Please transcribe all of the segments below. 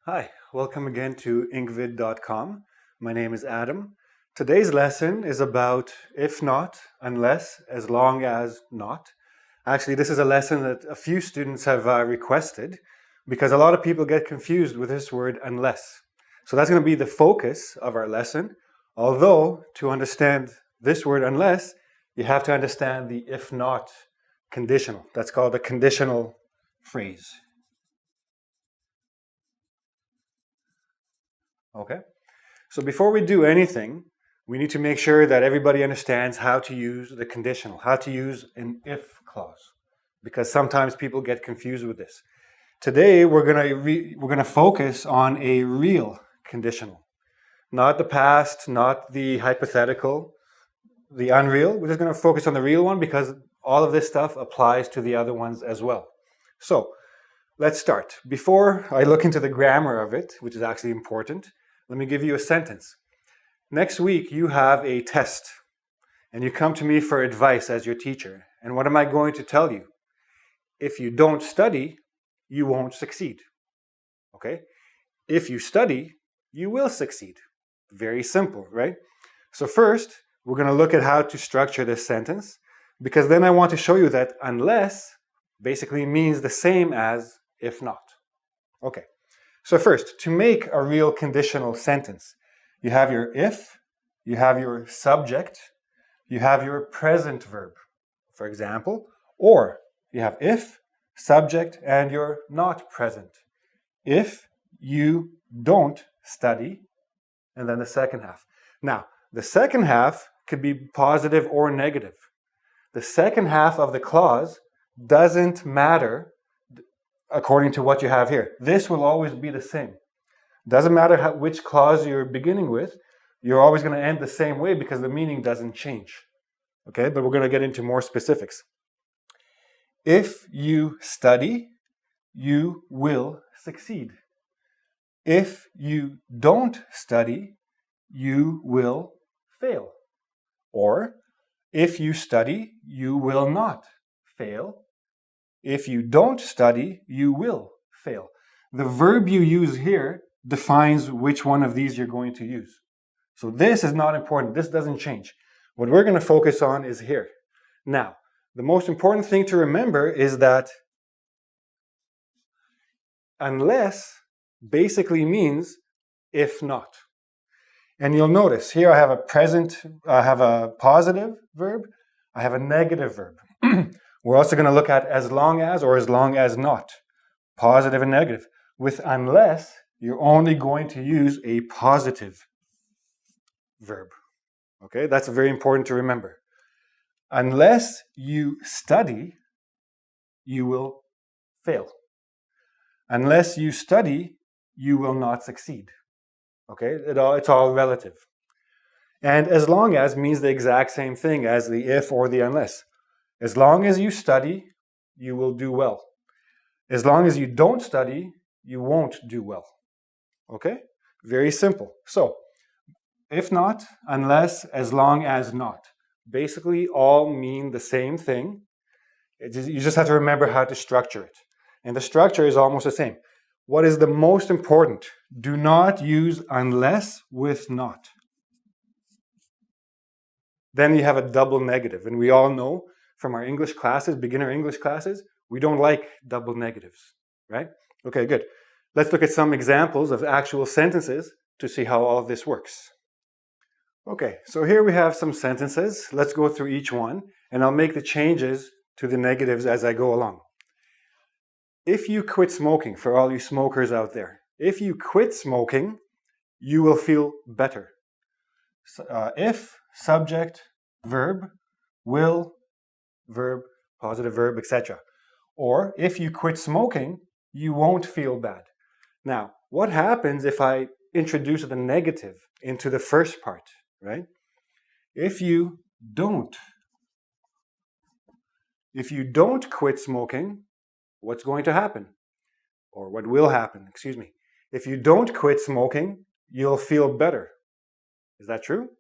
Hi, welcome again to inkvid.com. My name is Adam. Today's lesson is about if not, unless, as long as not. Actually, this is a lesson that a few students have requested because a lot of people get confused with this word unless. So that's going to be the focus of our lesson. Although, to understand this word unless, you have to understand the if not conditional. That's called a conditional phrase. Okay? So before we do anything, we need to make sure that everybody understands how to use the conditional, how to use an if clause, because sometimes people get confused with this. Today, we're going to focus on a real conditional, not the past, not the hypothetical, the unreal. We're just going to focus on the real one because all of this stuff applies to the other ones as well. So let's start. Before I look into the grammar of it, which is actually important, let me give you a sentence. Next week, you have a test, and you come to me for advice as your teacher. And what am I going to tell you? If you don't study, you won't succeed. Okay? If you study, you will succeed. Very simple, right? So first, we're going to look at how to structure this sentence, because then I want to show you that unless basically means the same as if not. Okay. So first, to make a real conditional sentence, you have your if, you have your subject, you have your present verb, for example, or you have if, subject, and your not present. If you don't study, and then the second half. Now, the second half could be positive or negative. The second half of the clause doesn't matter according to what you have here. This will always be the same. Doesn't matter which clause you're beginning with, you're always going to end the same way because the meaning doesn't change. Okay, but we're going to get into more specifics. If you study, you will succeed. If you don't study, you will fail. Or, if you study, you will not fail. If you don't study, you will fail. The verb you use here defines which one of these you're going to use. So this is not important. This doesn't change. What we're going to focus on is here. Now, the most important thing to remember is that unless basically means if not. And you'll notice here I have a present, I have a positive verb, I have a negative verb. We're also going to look at as long as or as long as not, positive and negative. With unless, you're only going to use a positive verb. Okay, that's very important to remember. Unless you study, you will fail. Unless you study, you will not succeed. Okay, it's all relative. And as long as means the exact same thing as the if or the unless. As long as you study, you will do well. As long as you don't study, you won't do well. Okay? Very simple. So, if not, unless, as long as not. Basically all mean the same thing. You just have to remember how to structure it. And the structure is almost the same. What is the most important? Do not use unless with not. Then you have a double negative. And we all know from our English classes, beginner English classes, we don't like double negatives, right? Okay, good. Let's look at some examples of actual sentences to see how all of this works. Okay, so here we have some sentences. Let's go through each one, and I'll make the changes to the negatives as I go along. If you quit smoking, for all you smokers out there, if you quit smoking, you will feel better. If, subject, verb, will, verb, positive verb, etc. Or if you quit smoking, you won't feel bad. Now, what happens if I introduce the negative into the first part, right? If you don't quit smoking, what's going to happen? Or what will happen, excuse me. If you don't quit smoking, you'll feel better. Is that true?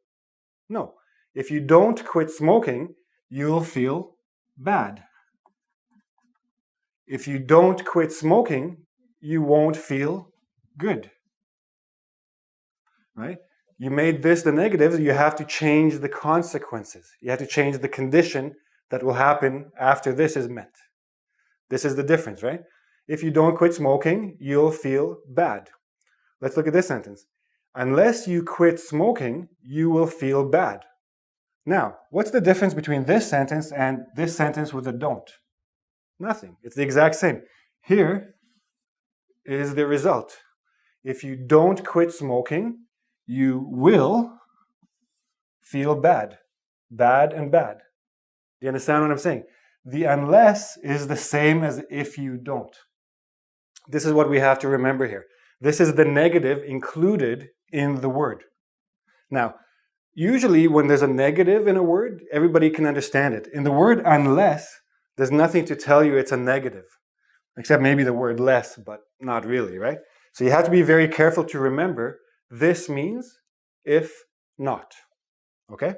No. If you don't quit smoking, you'll feel bad. If you don't quit smoking, you won't feel good. Right? You made this the negative, you have to change the consequences. You have to change the condition that will happen after this is met. This is the difference, right? If you don't quit smoking, you'll feel bad. Let's look at this sentence. Unless you quit smoking, you will feel bad. Now, what's the difference between this sentence and this sentence with a don't? Nothing. It's the exact same. Here is the result. If you don't quit smoking, you will feel bad. Bad and bad. Do you understand what I'm saying? The unless is the same as if you don't. This is what we have to remember here. This is the negative included in the word. Now, usually when there's a negative in a word, everybody can understand it. In the word unless, there's nothing to tell you it's a negative, except maybe the word less, but not really, right? So you have to be very careful to remember this means if not, okay?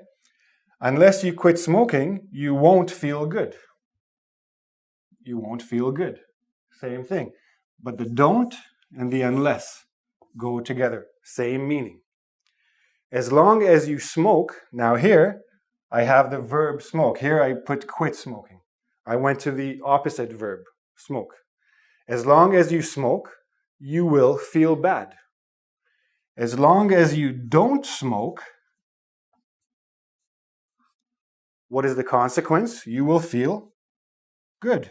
Unless you quit smoking, you won't feel good. You won't feel good. Same thing. But the don't and the unless go together. Same meaning. As long as you smoke, now here I have the verb smoke. Here I put quit smoking. I went to the opposite verb, smoke. As long as you smoke, you will feel bad. As long as you don't smoke, what is the consequence? You will feel good.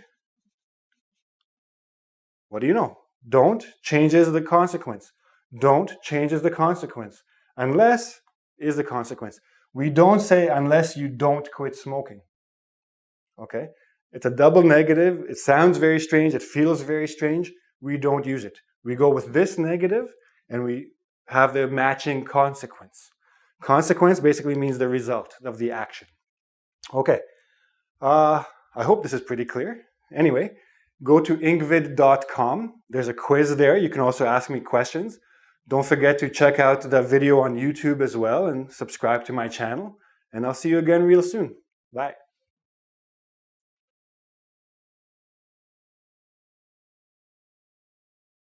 What do you know? Don't changes the consequence. Don't changes the consequence. Unless is the consequence. We don't say unless you don't quit smoking. Okay? It's a double negative. It sounds very strange. It feels very strange. We don't use it. We go with this negative and we have the matching consequence. Consequence basically means the result of the action. Okay. I hope this is pretty clear. Anyway, go to ingvid.com. There's a quiz there. You can also ask me questions. Don't forget to check out the video on YouTube as well and subscribe to my channel. And I'll see you again real soon. Bye.